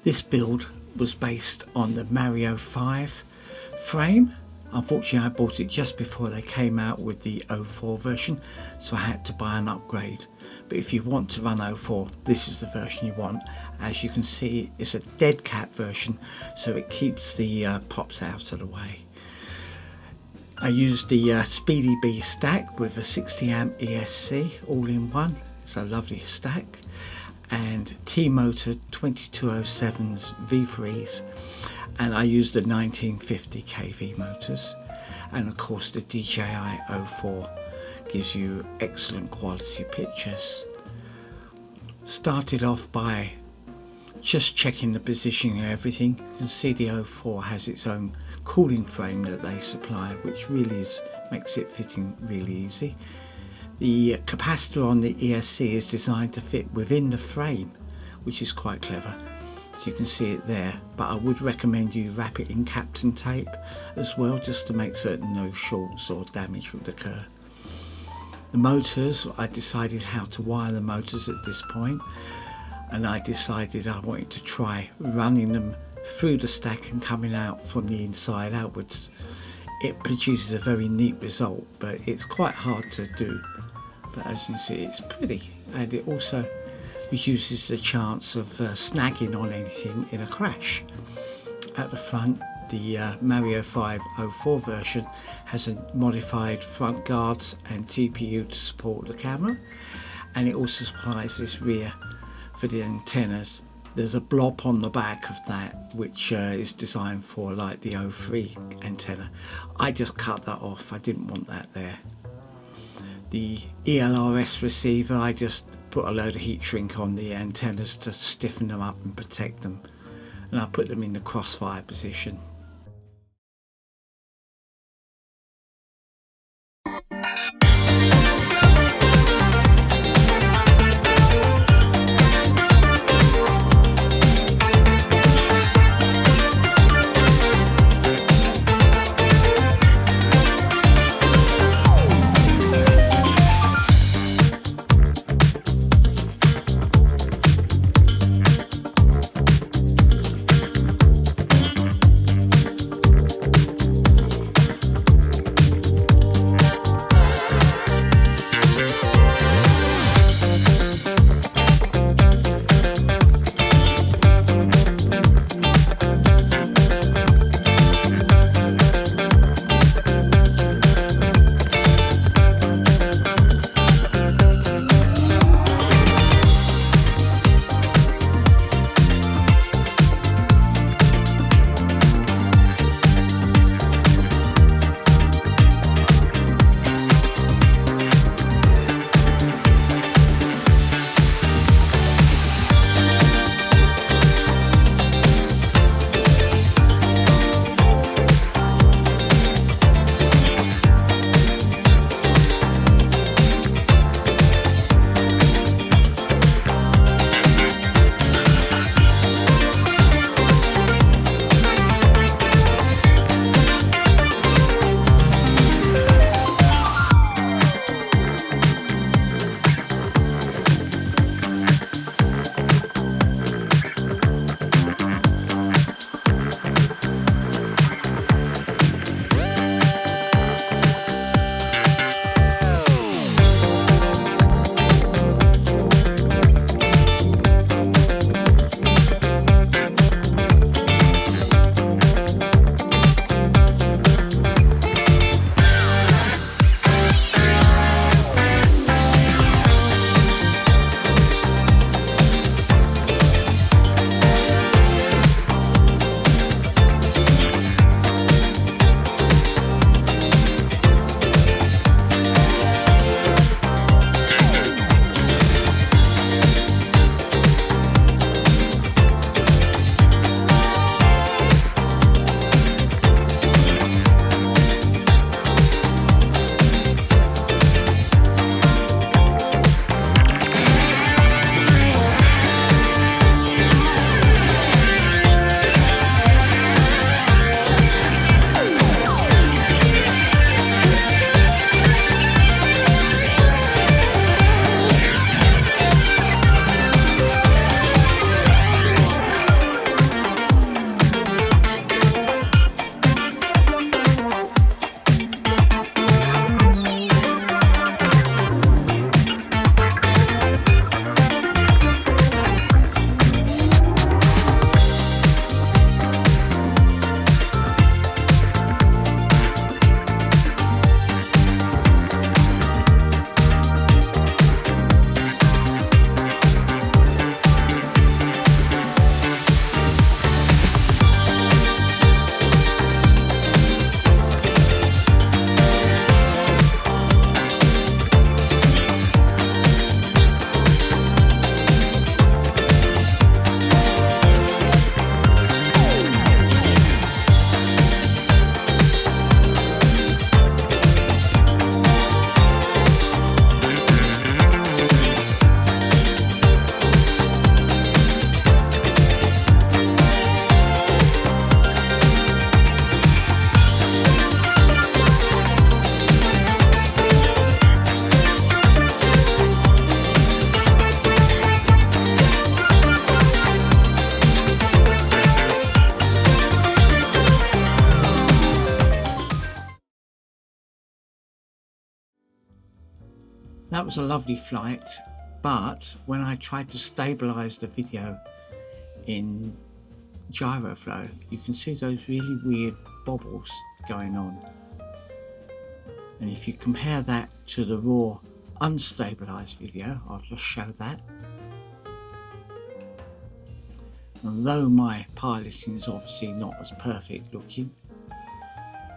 This build was based on the Mario 5 frame. Unfortunately, I bought it just before they came out with the O4 version, so I had to buy an upgrade. But if you want to run O4, this is the version you want. As you can see, it's a deadcat version, so it keeps the pops out of the way. I used the Speedybee stack with a 60 amp ESC all in one. It's a lovely stack. And T-Motor 2207's V3s, and I used the 1950 kV motors, and of course the DJI O4 gives you excellent quality pictures. Started off by just checking the positioning of everything. You can see the O4 has its own cooling frame that they supply, which really makes it fitting really easy. The capacitor on the ESC is designed to fit within the frame, which is quite clever. So you can see it there, but I would recommend you wrap it in Captain tape as well, just to make certain no shorts or damage would occur. The motors, I decided how to wire the motors at this point, and I decided I wanted to try running them through the stack and coming out from the inside outwards. It produces a very neat result, but it's quite hard to do. But as you can see, it's pretty, and it also reduces the chance of snagging on anything in a crash. At the front, the Mario 5 O4 version has a modified front guards and TPU to support the camera, and it also supplies this rear for the antennas. There's a blob on the back of that which is designed for like the O3 antenna. I just cut that off, I didn't want that there. The ELRS receiver, I just put a load of heat shrink on the antennas to stiffen them up and protect them, and I put them in the crossfire position. That was a lovely flight, but when I tried to stabilize the video in gyroflow, you can see those really weird bobbles going on. And if you compare that to the raw unstabilized video, I'll just show that. Although my piloting is obviously not as perfect looking,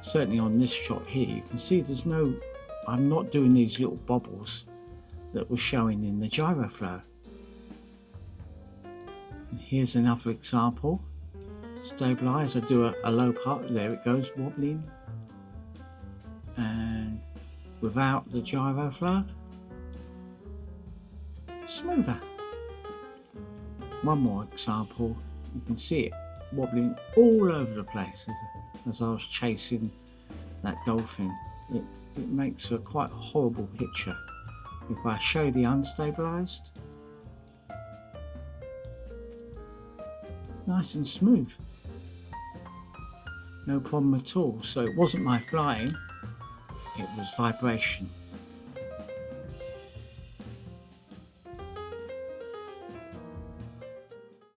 certainly on this shot here you can see I'm not doing these little bobbles that were showing in the gyroflow. And here's another example. Stabilize, I do a low part, there it goes wobbling, and without the gyroflow, smoother. One more example, you can see it wobbling all over the place as I was chasing that dolphin. It makes a quite horrible picture. If I show the unstabilized, nice and smooth, no problem at all. So it wasn't my flying, it was vibration.